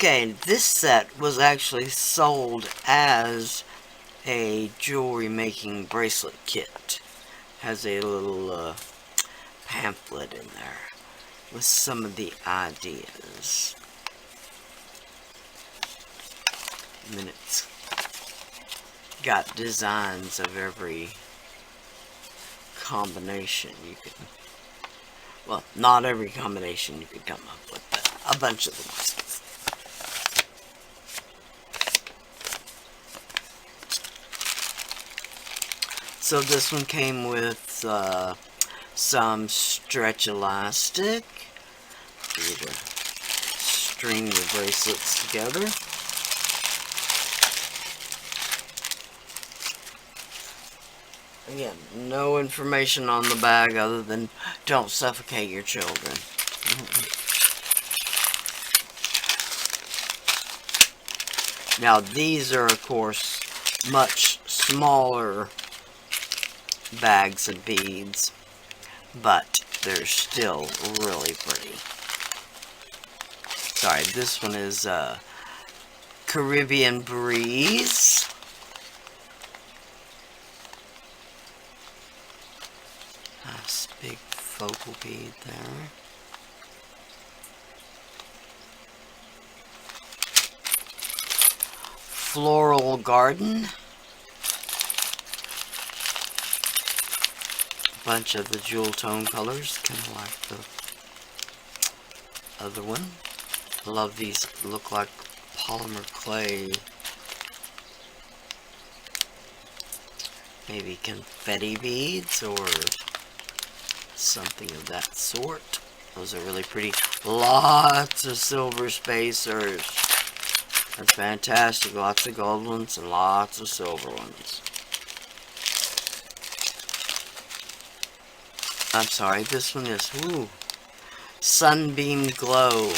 Okay, this set was actually sold as a jewelry making bracelet kit. Has a little pamphlet in there with some of the ideas. And then it's got designs of every combination you could, well, not every combination you could come up with, but a bunch of them. So this one came with some stretch elastic for you to string your bracelets together. Again, no information on the bag other than don't suffocate your children. Now these are of course much smaller bags of beads, but they're still really pretty. Sorry, this one is Caribbean Breeze. Nice big focal bead there. Floral Garden. Bunch of the jewel tone colors, kind of like the other one. I love these, look like polymer clay, maybe confetti beads or something of that sort. Those are really pretty. Lots of silver spacers. That's fantastic. Lots of gold ones and lots of silver ones. I'm sorry, this one is, ooh, Sunbeam Glow.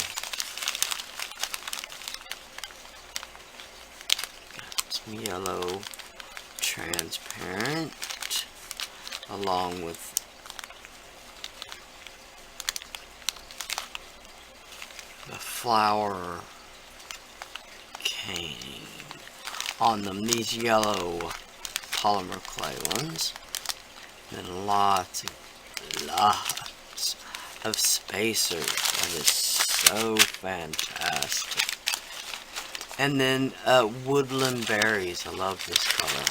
Got some yellow transparent, along with the flower cane on them, these yellow polymer clay ones. And lots of spacers. That is so fantastic. And then Woodland Berries. I love this color.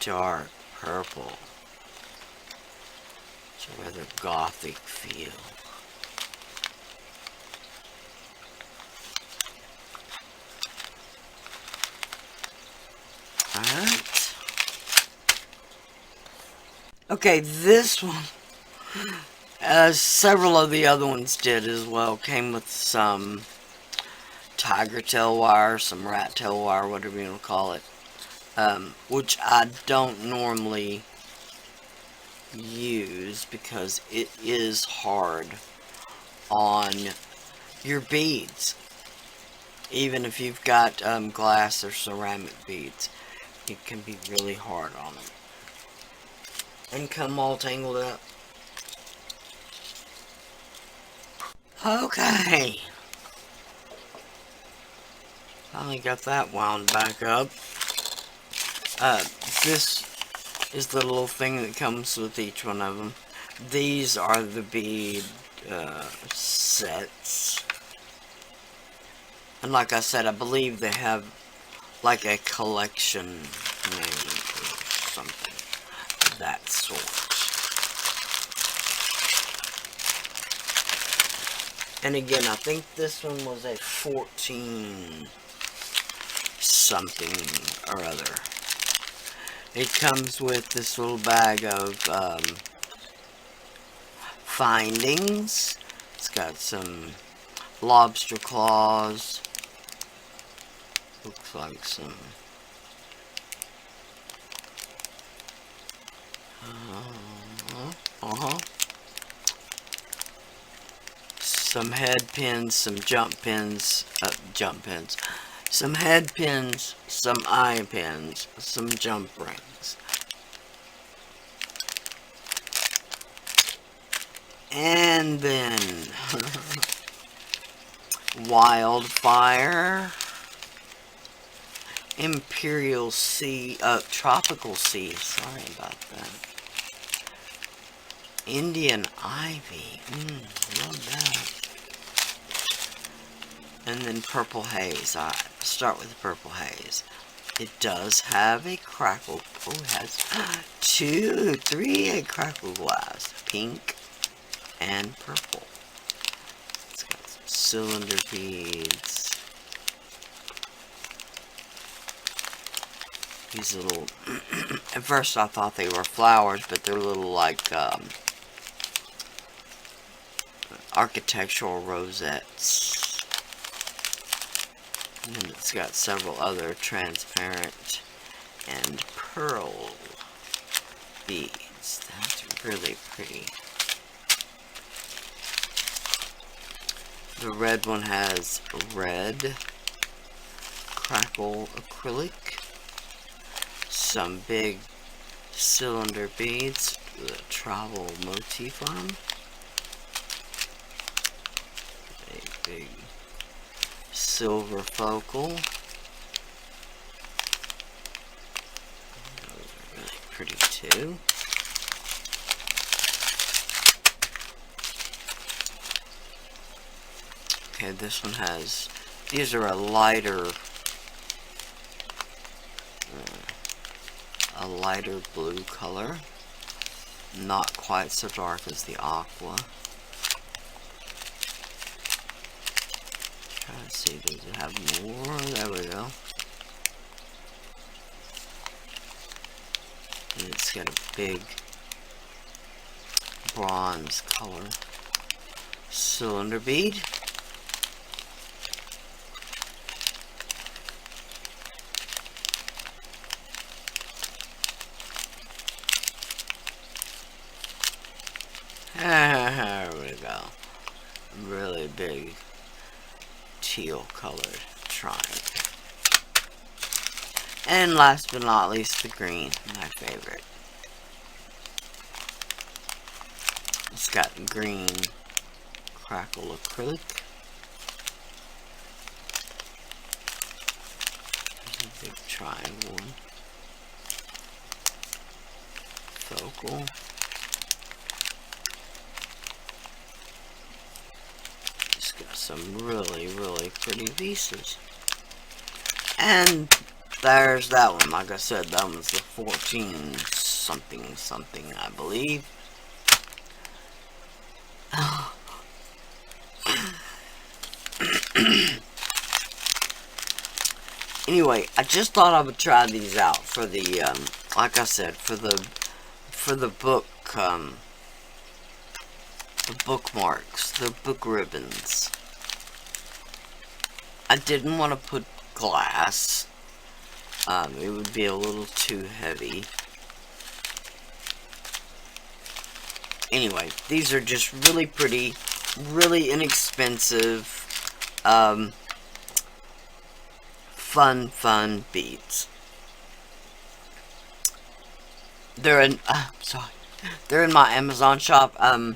Dark purple. It's a rather gothic feel. Alright. Okay, this one, as several of the other ones did as well, came with some tiger tail wire, some rat tail wire, whatever you want to call it, which I don't normally use because it is hard on your beads. Even if you've got glass or ceramic beads, it can be really hard on them. And come all tangled up. Okay. Finally got that wound back up. This is the little thing that comes with each one of them. These are the bead sets. And like I said, I believe they have like a collection name or something of that sort. And again, I think this one was a 14 something or other. It comes with this little bag of findings. It's got some lobster claws. Looks like some some head pins, some jump pins, some head pins, some eye pins, some jump rings. And then Wildfire. Imperial Sea, Tropical Sea, sorry about that. Indian Ivy, love that. And then Purple Haze. Alright, start with the Purple Haze. It does have a crackle, it has 3 crackle glass, pink and purple. It's got some cylinder beads. These little, at first I thought they were flowers, but they're little like architectural rosettes. And then it's got several other transparent and pearl beads. That's really pretty. The red one has red crackle acrylic. Some big cylinder beads with a travel motif on them. A big silver focal. Those are really pretty too. Okay, this one has, these are a lighter blue color, not quite so dark as the aqua. Trying to see, does it have more? There we go. And it's got a big bronze color cylinder bead. There we go. Really big teal colored triangle. And last but not least, the green, my favorite. It's got green crackle acrylic. There's a big triangle one. Focal. Some really pretty pieces. And there's that one. Like I said, that one's the 14 something I believe. Anyway, I just thought I would try these out for the like I said, for the book, the bookmarks, the book ribbons. I didn't want to put glass. It would be a little too heavy. Anyway, these are just really pretty, really inexpensive, fun beads. They're in, they're in my Amazon shop. I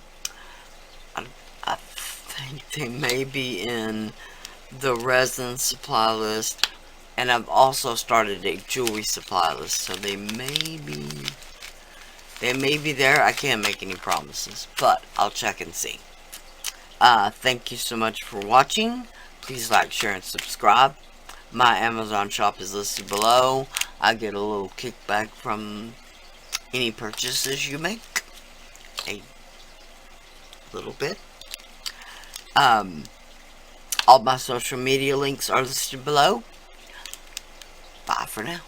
think they may be in the resin supply list, and I've also started a jewelry supply list, so they may be there. I can't make any promises, but I'll check and see. Thank you so much for watching. Please like, share, and subscribe. My Amazon shop is listed below. I get a little kickback from any purchases you make. A little bit. All my social media links are listed below. Bye for now.